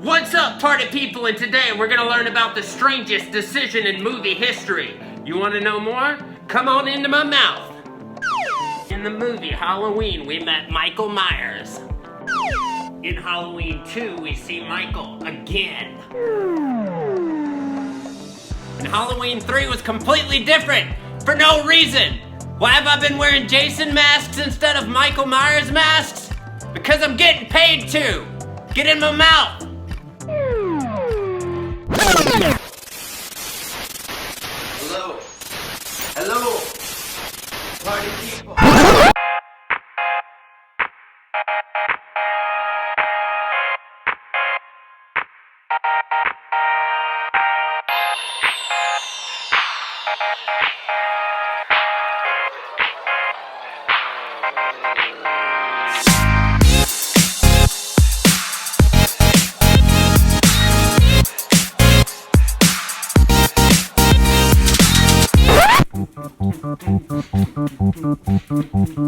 What's up, party people? And today we're gonna learn about the strangest decision in movie history. You wanna know more? Come on into my mouth. In the movie Halloween, we met Michael Myers. In Halloween 2, we see Michael again. And Halloween 3 was completely different, for no reason. Why have I been wearing Jason masks instead of Michael Myers masks? Because I'm getting paid to. Get in my mouth. Hello, party people.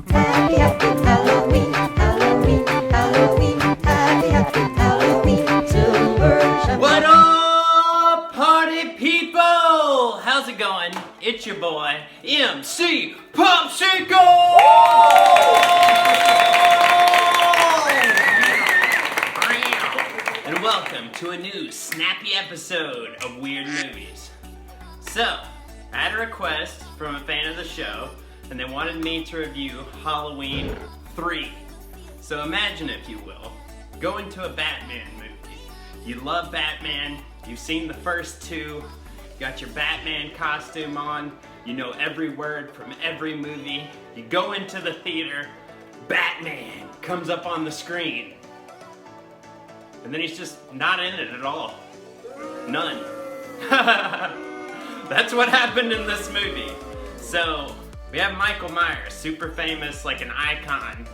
Happy, happy Halloween, Halloween, Halloween, happy, happy Halloween, silver champagne. What up, party people? How's it going? It's your boy, MC Popsicle! And welcome to a new snappy episode of Weird Movies. So, I had a request from a fan of the show, and they wanted me to review Halloween 3. So imagine, if you will, go into a Batman movie. You love Batman, you've seen the first two, got your Batman costume on, you know every word from every movie, you go into the theater, Batman comes up on the screen, and then he's just not in it at all. None. That's what happened in this movie. So, we have Michael Myers, super famous, like an icon.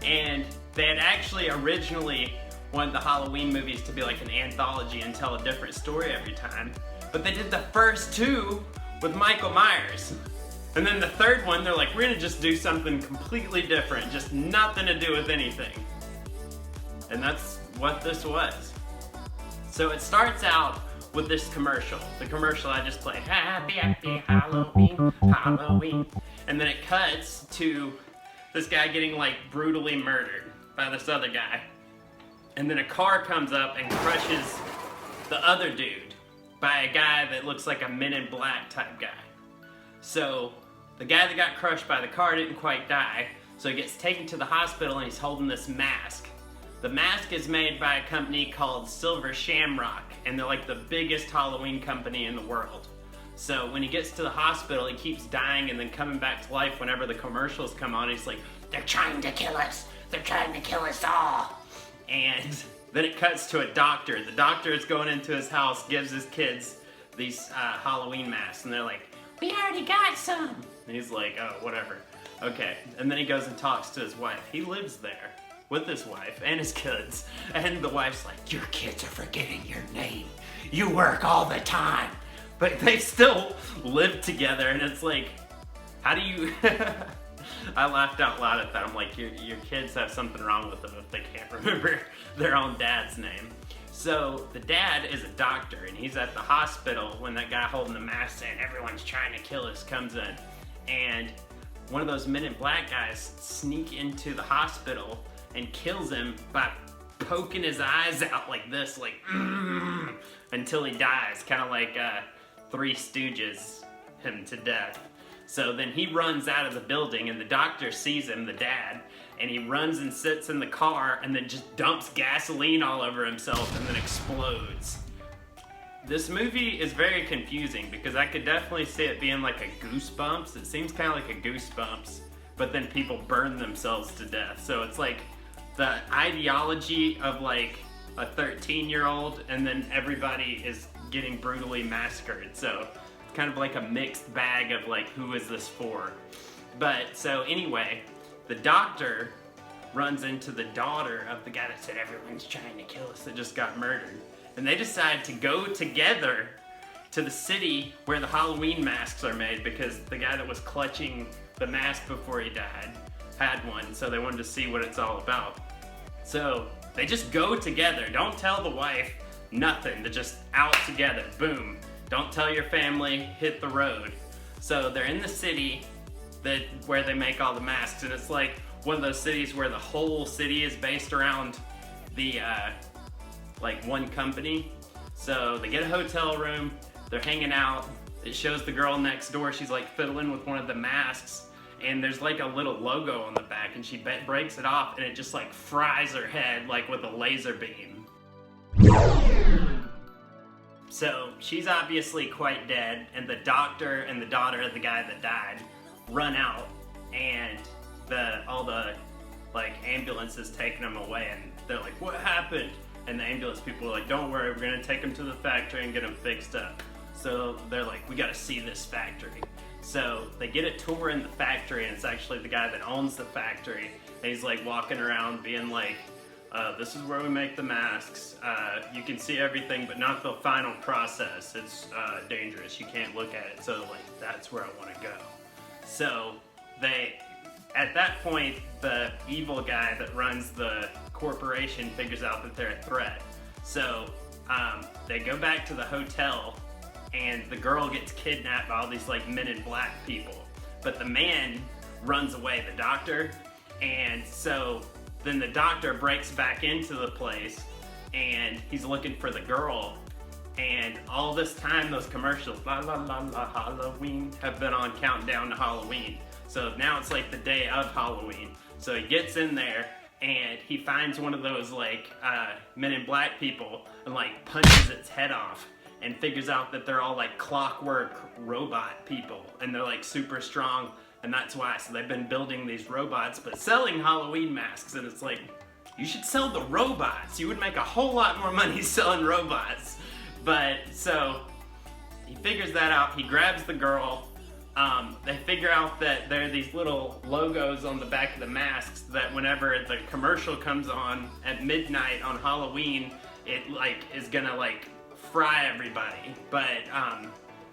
And they had actually originally wanted the Halloween movies to be like an anthology and tell a different story every time. But they did the first two with Michael Myers. And then the third one, they're like, we're gonna just do something completely different, just nothing to do with anything. And that's what this was. So it starts out with this commercial. The commercial I just played, happy, happy Halloween, Halloween. And then it cuts to this guy getting like brutally murdered by this other guy. And then a car comes up and crushes the other dude by a guy that looks like a Men in Black type guy. So the guy that got crushed by the car didn't quite die, so he gets taken to the hospital and he's holding this mask. The mask is made by a company called Silver Shamrock, and they're like the biggest Halloween company in the world. So when he gets to the hospital, he keeps dying and then coming back to life whenever the commercials come on. He's like, they're trying to kill us. They're trying to kill us all. And then it cuts to a doctor. The doctor is going into his house, gives his kids these Halloween masks, and they're like, we already got some. And he's like, oh, whatever. Okay, and then he goes and talks to his wife. He lives there with his wife and his kids. And the wife's like, your kids are forgetting your name. You work all the time. But they still live together, and it's like, how do you... I laughed out loud at that. I'm like, your kids have something wrong with them if they can't remember their own dad's name. So the dad is a doctor, and he's at the hospital when that guy holding the mask saying, everyone's trying to kill us, comes in. And one of those Men in Black guys sneak into the hospital and kills him by poking his eyes out like this, like, until he dies, kind of like Three Stooges him to death. So then he runs out of the building, and the doctor sees him, the dad, and he runs and sits in the car and then just dumps gasoline all over himself and then explodes. This movie is very confusing because I could definitely see it being like a Goosebumps. It seems kind of like a Goosebumps, but then people burn themselves to death. So it's like the ideology of like a 13-year-old, and then everybody is getting brutally massacred. So it's kind of like a mixed bag of like, who is this for? But so anyway, the doctor runs into the daughter of the guy that said everyone's trying to kill us, that just got murdered. And they decide to go together to the city where the Halloween masks are made, because the guy that was clutching the mask before he died had one, so they wanted to see what it's all about. So they just go together. Don't tell the wife nothing. They're just out together. Boom. Don't tell your family. Hit the road. So they're in the city where they make all the masks, and it's like one of those cities where the whole city is based around the like one company. So they get a hotel room. They're hanging out. It shows the girl next door. She's like fiddling with one of the masks, and there's like a little logo on the back, and she breaks it off, and it just like fries her head like with a laser beam. So she's obviously quite dead, and the doctor and the daughter of the guy that died run out, and all the like ambulances taking them away, and they're like, what happened? And the ambulance people are like, don't worry, we're gonna take them to the factory and get them fixed up. So they're like, we gotta see this factory. So they get a tour in the factory, and it's actually the guy that owns the factory, and he's like walking around being like, this is where we make the masks. You can see everything, but not the final process. It's dangerous. You can't look at it. So like, that's where I want to go. So at that point, the evil guy that runs the corporation figures out that they're a threat. So they go back to the hotel, and the girl gets kidnapped by all these like Men in Black people. But the man runs away, the doctor, and so then the doctor breaks back into the place, and he's looking for the girl. And all this time, those commercials, la la la la Halloween, have been on countdown to Halloween. So now it's like the day of Halloween. So he gets in there, and he finds one of those like Men in Black people, and like punches its head off, and figures out that they're all like clockwork robot people, and they're like super strong. And that's why, so they've been building these robots, but selling Halloween masks, and it's like, you should sell the robots. You would make a whole lot more money selling robots. But, so, he figures that out, he grabs the girl, they figure out that there are these little logos on the back of the masks that whenever the commercial comes on at midnight on Halloween, it like, is gonna like, fry everybody. But,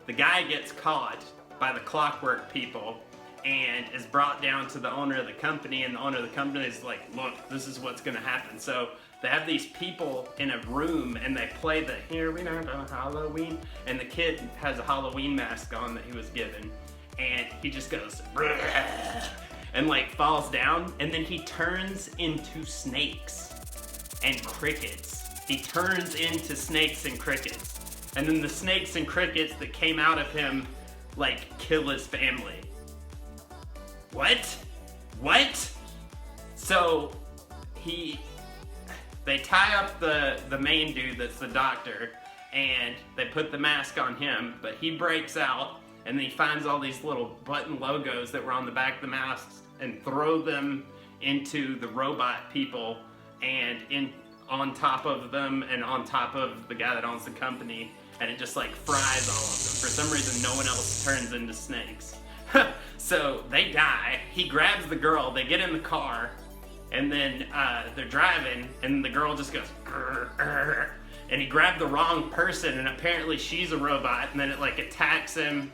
the guy gets caught by the clockwork people, and is brought down to the owner of the company, and the owner of the company is like, look, this is what's gonna happen. So they have these people in a room, and they play the Here We Are on Halloween, and the kid has a Halloween mask on that he was given, and he just goes, Bruh, and like falls down, and then he turns into snakes and crickets. He turns into snakes and crickets. And then the snakes and crickets that came out of him like kill his family. What? So they tie up the main dude that's the doctor, and they put the mask on him, but he breaks out, and then he finds all these little button logos that were on the back of the masks and throw them into the robot people, and on top of them and on top of the guy that owns the company, and it just like fries all of them. For some reason, no one else turns into snakes. So they die. He grabs the girl, they get in the car, and then they're driving, and the girl just goes, grr, grr, and he grabbed the wrong person, and apparently she's a robot, and then it like attacks him,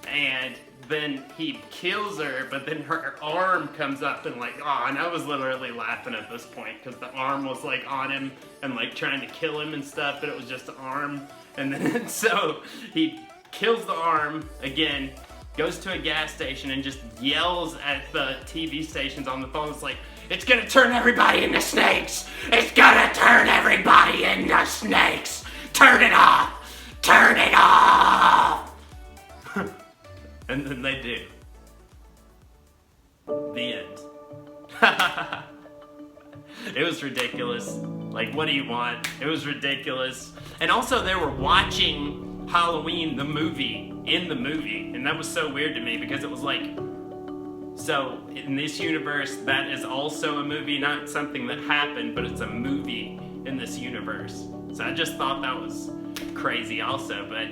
and then he kills her, but then her arm comes up and like, oh, and I was literally laughing at this point, because the arm was like on him and like trying to kill him and stuff, but it was just an arm, and then so he kills the arm again, goes to a gas station and just yells at the TV stations on the phone. It's like, it's gonna turn everybody into snakes! It's gonna turn everybody into snakes! Turn it off! Turn it off! And then they do. The end. It was ridiculous. Like, what do you want? It was ridiculous. And also, they were watching Halloween, the movie, in the movie, and that was so weird to me, because it was like, so in this universe, that is also a movie, not something that happened, but it's a movie in this universe. So I just thought that was crazy also, but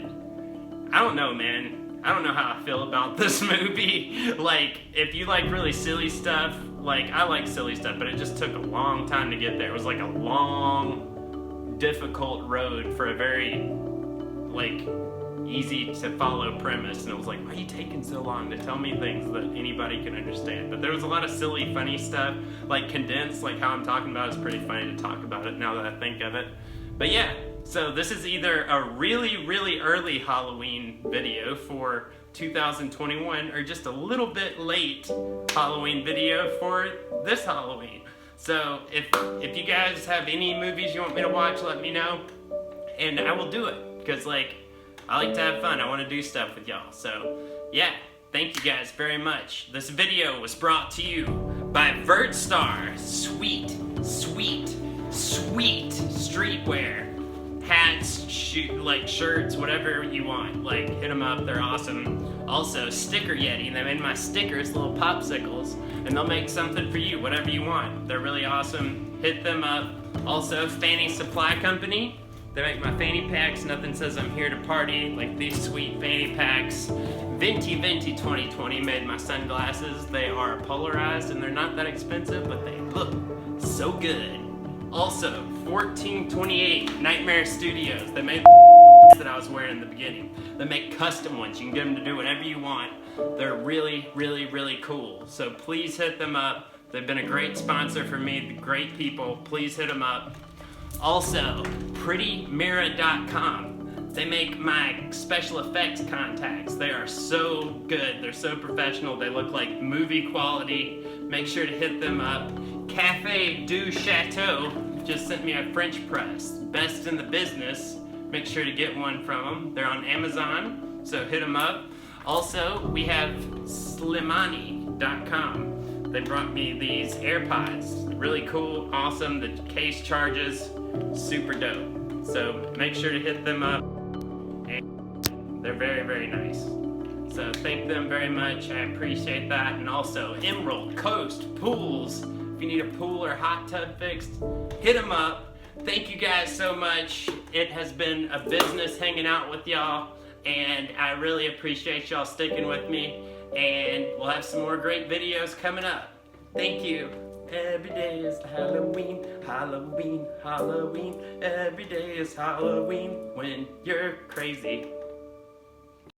I don't know, man. I don't know how I feel about this movie. Like, if you like really silly stuff, like, I like silly stuff, but it just took a long time to get there. It was like a long, difficult road for a very, like, easy to follow premise, and it was like, why are you taking so long to tell me things that anybody can understand? But there was a lot of silly, funny stuff, like condensed, like how I'm talking about. It's pretty funny to talk about it now that I think of it. But yeah, so this is either a really, really early Halloween video for 2021 or just a little bit late Halloween video for this Halloween. So if you guys have any movies you want me to watch, let me know, and I will do it, because like, I like to have fun. I want to do stuff with y'all. So yeah, thank you guys very much. This video was brought to you by Vertstar. Sweet, sweet, sweet streetwear. Hats, like shirts, whatever you want. Like, hit them up, they're awesome. Also, Sticker Yeti, they made my stickers, little popsicles, and they'll make something for you, whatever you want. They're really awesome. Hit them up. Also, Fanny Supply Company. They make my fanny packs. Nothing says I'm here to party like these sweet fanny packs. Venti 2020 made my sunglasses. They are polarized and they're not that expensive, but they look so good. Also, 1428 Nightmare Studios. They made the that I was wearing in the beginning. They make custom ones. You can get them to do whatever you want. They're really, really, really cool. So please hit them up. They've been a great sponsor for me. Great people. Please hit them up. Also, PrettyMira.com. They make my special effects contacts. They are so good. They're so professional. They look like movie quality. Make sure to hit them up. Cafe du Chateau just sent me a French press. Best in the business. Make sure to get one from them. They're on Amazon, so hit them up. Also, we have Slimani.com. They brought me these AirPods. Really cool, awesome. The case charges, super dope. So make sure to hit them up. And they're very, very nice. So thank them very much. I appreciate that. And also Emerald Coast Pools. If you need a pool or hot tub fixed, hit them up. Thank you guys so much. It has been a business hanging out with y'all, and I really appreciate y'all sticking with me, and we'll have some more great videos coming up. Thank you. Every day is Halloween, Halloween, Halloween. Every day is Halloween when you're crazy.